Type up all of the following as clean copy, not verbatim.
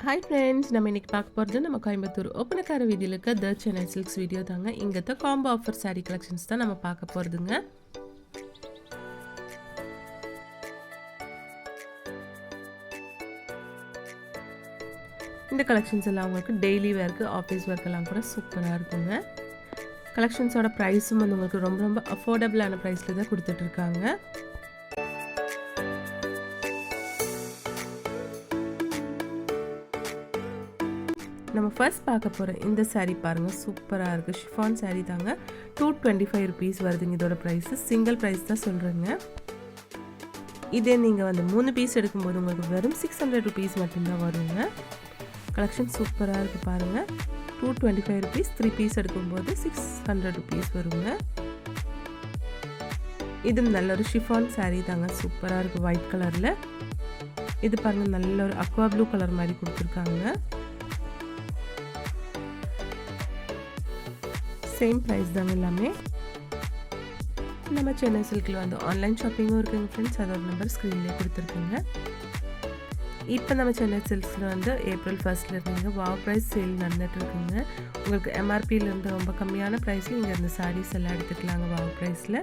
Hi friends, நம்ம இன்னைக்கு பார்க்க போகிறது நம்ம கோயம்புத்தூர் ஒப்பனக்கார வீதியில் இருக்க த சென்னை சில்க்ஸ் வீடியோ தாங்க. இங்கே தான் காம்போ ஆஃபர் saree கலெக்ஷன்ஸ் தான் நம்ம பார்க்க போகிறதுங்க. இந்த கலெக்ஷன்ஸ் எல்லாம் உங்களுக்கு டெய்லி வேர்க்கு ஆஃபீஸ் ஒர்க்கெல்லாம் கூட சூப்பராக இருக்குங்க. கலெக்ஷன்ஸோட ப்ரைஸும் வந்து உங்களுக்கு ரொம்ப ரொம்ப அஃபோர்டபுளான ப்ரைஸில் தான் கொடுத்துட்ருக்காங்க. நம்ம ஃபர்ஸ்ட் பார்க்க போகிற இந்த saree பாருங்கள், சூப்பராக இருக்குது. ஷிஃபான் saree தாங்க. 225 rupees வருதுங்க இதோட ப்ரைஸு. சிங்கிள் ப்ரைஸ் தான் சொல்கிறேங்க. இதே நீங்கள் வந்து 3 பீஸ் எடுக்கும்போது உங்களுக்கு வெறும் 600 rupees மட்டும்தான் வருங்க. கலெக்ஷன் சூப்பராக இருக்குது பாருங்கள். 225 rupees, 3 பீஸ் எடுக்கும்போது 600 rupees வருங்க. இது நல்ல ஒரு ஷிஃபான் saree தாங்க, சூப்பராக இருக்குது ஒயிட் கலரில். இது பாருங்கள், நல்ல ஒரு அக்வா ப்ளூ கலர் மாதிரி கொடுத்துருக்காங்க. சேம் ப்ரைஸ் தாங்க எல்லாமே. நம்ம சென்னை சில்கில் வந்து ஆன்லைன் ஷாப்பிங்கும் இருக்குங்க ஃப்ரெண்ட்ஸ். அதோட நம்பர் ஸ்க்ரீன்லேயே கொடுத்துருக்குங்க. இப்போ நம்ம சென்னை சில்க்ஸில் வந்து April 1st இருந்துங்க வாவ் ப்ரைஸ் சேல் நடந்துகிட்ருக்குங்க. உங்களுக்கு MRPலேருந்து ரொம்ப கம்மியான ப்ரைஸில் இங்கே இந்த சாரீஸ் எல்லாம் எடுத்துக்கலாங்க வாவ் ப்ரைஸில்.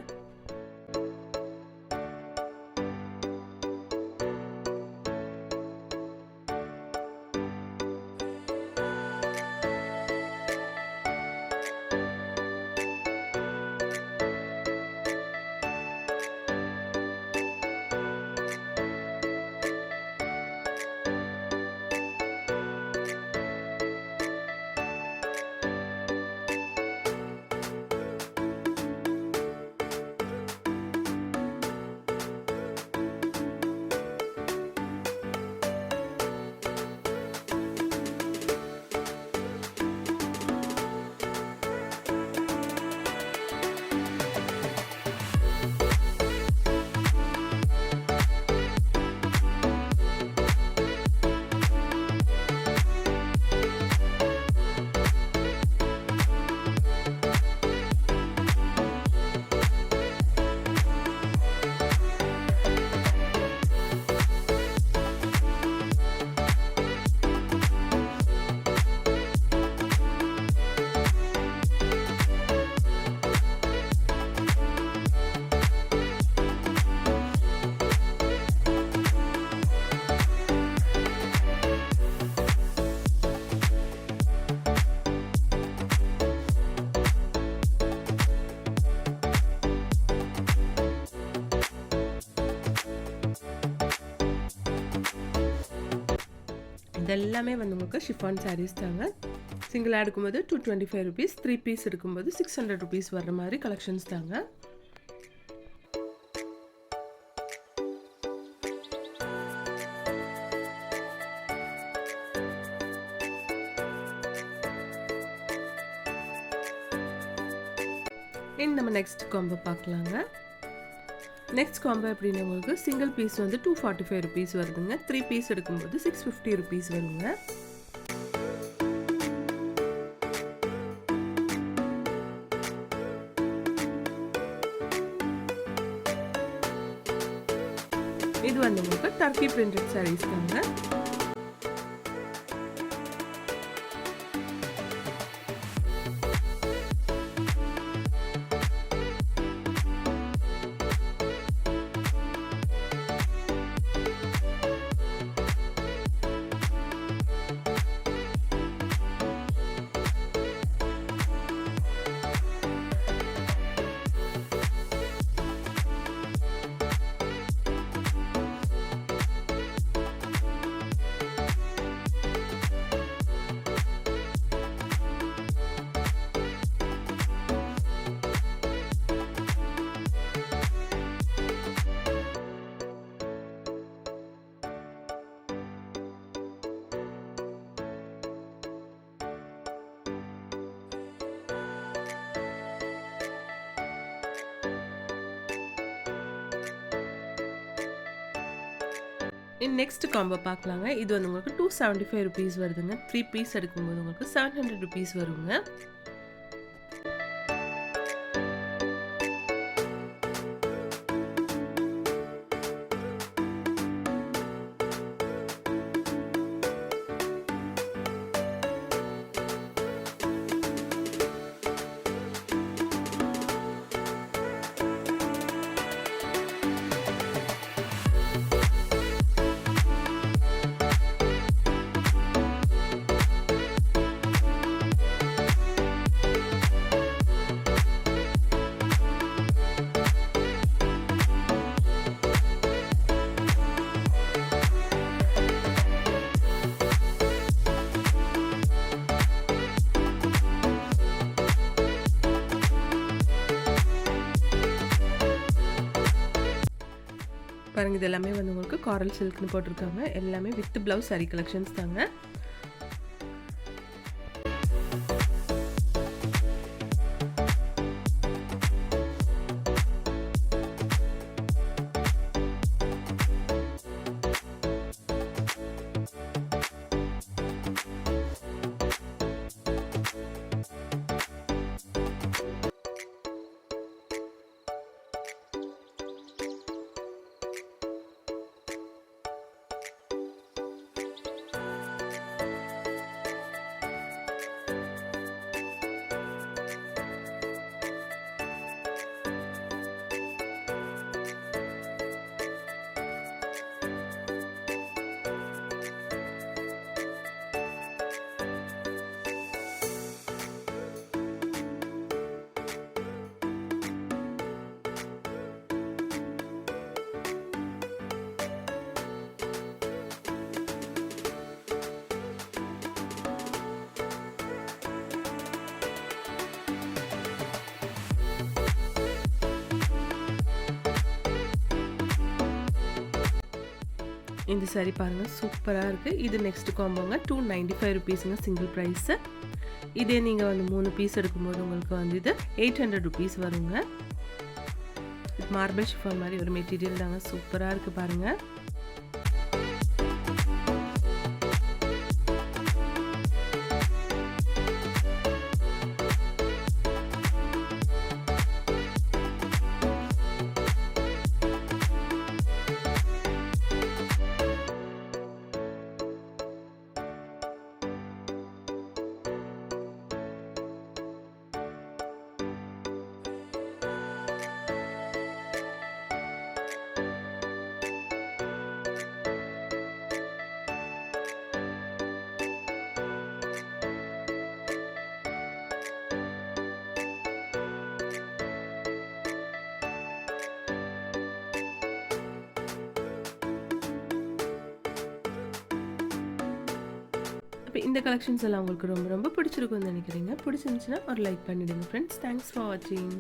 இதெல்லாமே வந்து உங்களுக்கு ஷிஃபான் சாரீஸ் தாங்க. சிங்கிளாக எடுக்கும்போது 225 rupees, 3 பீஸ் எடுக்கும்போது 600 rupees வர்ற மாதிரி கலெக்ஷன்ஸ் தாங்க. நம்ம நெக்ஸ்ட் காம்போ பார்க்கலாங்க. நெக்ஸ்ட் காம்போ எப்படின்னா உங்களுக்கு சிங்கிள் பீஸ் வந்து 245 rupees வருதுங்க. 3 பீஸ் எடுக்கும்போது 650 rupees வருங்க. இது வந்து உங்களுக்கு டர்க்கி பிரிண்டட் சாரீஸ் தாங்க. நெக்ஸ்ட் காம்போ பார்க்கலாங்க. இது வந்து உங்களுக்கு 275 rupees வருதுங்க. 3 பீஸ் எடுக்கும்போது உங்களுக்கு 700 rupees வருங்க. பாருங்கள், இது எல்லாமே வந்து உங்களுக்கு காரல் சில்க்னு போட்டிருக்காங்க. எல்லாமே வித் ப்ளவுஸ் saree கலெக்ஷன்ஸ் தாங்க. இந்த saree பாருங்கள், சூப்பராக இருக்குது. இது நெக்ஸ்ட் காம்போங்க. 295 ருபீஸுங்க சிங்கிள் ப்ரைஸு. இதே நீங்கள் வந்து 3 பீஸ் எடுக்கும்போது உங்களுக்கு வந்து இது 800 ருபீஸ் வருங்க. இது மார்பிள் ஷிஃபான் மாதிரி ஒரு மெட்டீரியல் தாங்க. சூப்பராக இருக்குது பாருங்கள். இப்போ இந்த கலெக்ஷன்ஸ் எல்லாம் உங்களுக்கு ரொம்ப ரொம்ப பிடிச்சிருக்கும்னு நினைக்கிறீங்க. பிடிச்சிருந்துச்சுன்னா ஒரு லைக் பண்ணிவிடுங்க ஃப்ரெண்ட்ஸ். தேங்க்ஸ் ஃபார் வாட்சிங்.